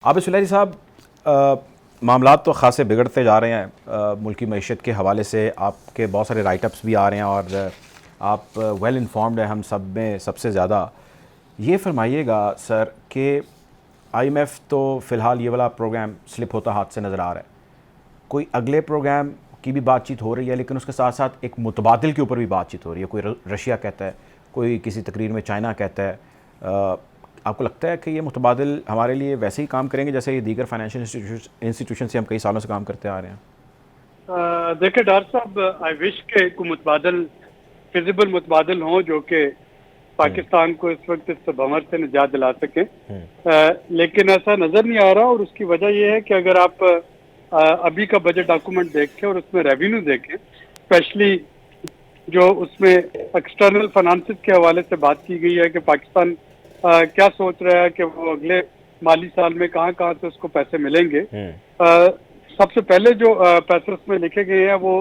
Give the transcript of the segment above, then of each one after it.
आबिद सुलैरी साहब, मामलात तो ख़ासे बिगड़ते जा रहे हैं मुल्क की मईशत के हवाले से। आपके बहुत सारे राइटअप्स भी आ रहे हैं और आप वेल इन्फॉर्म्ड हैं हम सब में सबसे ज़्यादा। ये फरमाइएगा सर कि IMF तो फ़िलहाल ये वाला प्रोग्राम स्लिप होता हाथ से नज़र आ रहा है, कोई अगले प्रोग्राम की भी बातचीत हो रही है, लेकिन उसके साथ साथ एक मुतबादिल के ऊपर भी बातचीत हो रही है। कोई रशिया कहता है, कोई किसी तकरीर में चाइना कहता है। आपको लगता है कि ये मुतबादिल हमारे लिए वैसे ही काम करेंगे जैसे ये दीगर फाइनेंशियल इंस्टीट्यूशन से हम कई सालों से काम करते आ रहे हैं? देखिए डॉक्टर साहब, आई विश के कोई मुतबादल फिजिबल मुतबादल हों जो कि पाकिस्तान को इस वक्त इस भंवर से निजात दिला सकें, लेकिन ऐसा नजर नहीं आ रहा। और उसकी वजह यह है कि अगर आप अभी का बजट डॉक्यूमेंट देखें और उसमें रेवेन्यू देखें, स्पेशली जो उसमें एक्सटर्नल फाइनेंसेस के हवाले से बात की गई है कि पाकिस्तान क्या सोच रहा है कि वो अगले माली साल में कहाँ कहाँ से उसको पैसे मिलेंगे। सबसे पहले जो पैसे उसमें लिखे गए हैं वो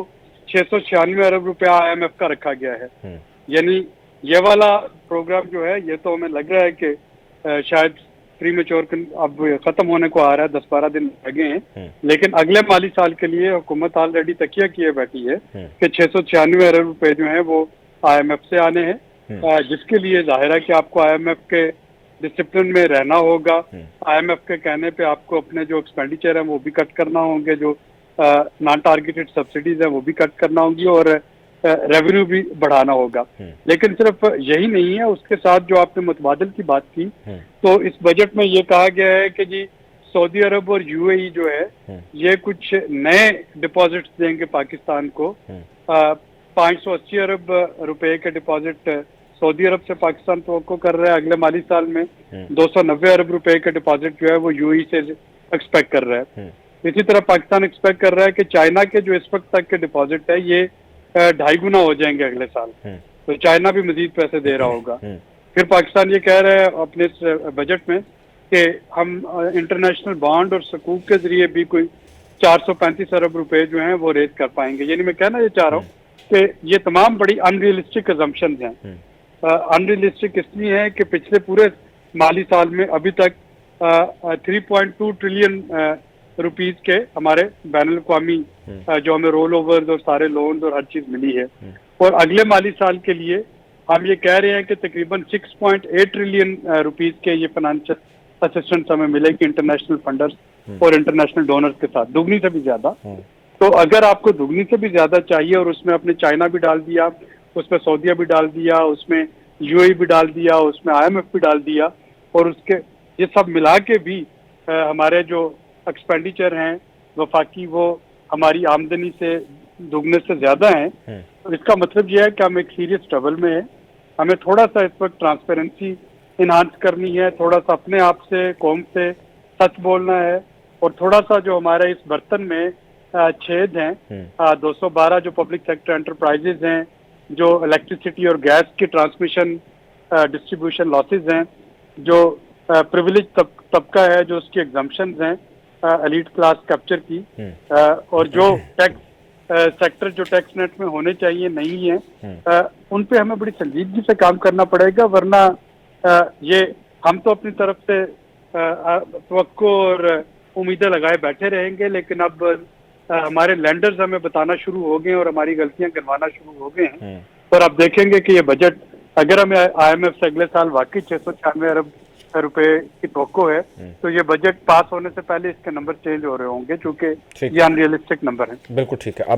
696 अरब रुपया IMF का रखा गया है। यानी ये वाला प्रोग्राम जो है ये तो हमें लग रहा है कि शायद प्रीमेच्योर अब खत्म होने को आ रहा है, 10-12 दिन लगे हैं। लेकिन अगले माली साल के लिए हुकूमत ऑलरेडी तकिया किए बैठी है कि 696 अरब रुपए जो है वो IMF से आने हैं, जिसके लिए जाहिर है कि आपको IMF के डिसिप्लिन में रहना होगा। IMF के कहने पे आपको अपने जो एक्सपेंडिचर है वो भी कट करना होंगे, जो नॉन टारगेटेड सब्सिडीज है वो भी कट करना होंगी और रेवेन्यू भी बढ़ाना होगा। लेकिन सिर्फ यही नहीं है, उसके साथ जो आपने मुतबादिल की बात की, तो इस बजट में ये कहा गया है कि जी सऊदी अरब और UAE जो है ये कुछ नए डिपॉजिट्स देंगे पाकिस्तान को। 580 अरब रुपए के डिपॉजिट सऊदी अरब से पाकिस्तान तो कर रहा है अगले माली साल में। 290 अरब रुपए के डिपॉजिट जो है वो UAE से एक्सपेक्ट कर रहा है। इसी तरह पाकिस्तान एक्सपेक्ट कर रहा है कि चाइना के जो इस वक्त तक के डिपॉजिट है ये 2.5 गुना हो जाएंगे अगले साल, तो चाइना भी मजीद पैसे दे रहा होगा। फिर पाकिस्तान ये कह रहा है अपने इस बजट में कि हम इंटरनेशनल बॉन्ड और सकूक के जरिए भी कोई 435 अरब रुपए जो हैं वो रेज कर पाएंगे। यानी मैं कहना ये चाह रहा हूँ कि ये तमाम बड़ी अनरियलिस्टिक अजम्पशन हैं। अनरियलिस्टिक इसलिए है कि पिछले पूरे माली साल में अभी तक 3.2 ट्रिलियन रुपीज के हमारे बैनुल अक़वामी जो हमें रोल ओवर और सारे लोन्स और हर चीज मिली है। और अगले माली साल के लिए हम ये कह रहे हैं कि तकरीबन 6.8 ट्रिलियन रुपीज के ये फाइनेंशियल असिस्टेंस हमें मिलेगी इंटरनेशनल फंडर्स और इंटरनेशनल डोनर्स के साथ, दुगनी से भी ज्यादा। तो अगर आपको दुगनी से भी ज्यादा चाहिए और उसमें आपने चाइना भी डाल दिया, उसमें सऊदीया भी डाल दिया, उसमें UAE भी डाल दिया, उसमें IMF भी डाल दिया, और उसके ये सब मिला के भी हमारे जो एक्सपेंडिचर हैं वफाकी वो हमारी आमदनी से दुगने से ज्यादा हैं। तो इसका मतलब यह है कि हम एक सीरियस ट्रबल में है। हमें थोड़ा सा इस वक्त ट्रांसपेरेंसी इन्हांस करनी है, थोड़ा सा अपने आप से कौम से सच बोलना है, और थोड़ा सा जो हमारे इस बर्तन में छेद हैं, 212 जो पब्लिक सेक्टर एंटरप्राइजेज हैं, जो इलेक्ट्रिसिटी और गैस की ट्रांसमिशन डिस्ट्रीब्यूशन लॉसेज हैं, जो प्रिविलेज तबका है जो उसकी एग्जम्पशन हैं एलीट क्लास कैप्चर की, और जो टैक्स सेक्टर जो टैक्स नेट में होने चाहिए नहीं है, उन पे हमें बड़ी संजीदगी से काम करना पड़ेगा। वरना ये हम तो अपनी तरफ से तवक्को और उम्मीदें लगाए बैठे रहेंगे, लेकिन अब हमारे लैंडर्स हमें बताना शुरू हो गए और हमारी गलतियां गिनवाना शुरू हो गए हैं। और अब देखेंगे कि ये बजट अगर हमें IMF से अगले साल वाकई 696 अरब रुपए की तवक्को है, तो ये बजट पास होने से पहले इसके नंबर चेंज हो रहे होंगे, क्योंकि ये अनरियलिस्टिक नंबर है। बिल्कुल ठीक है।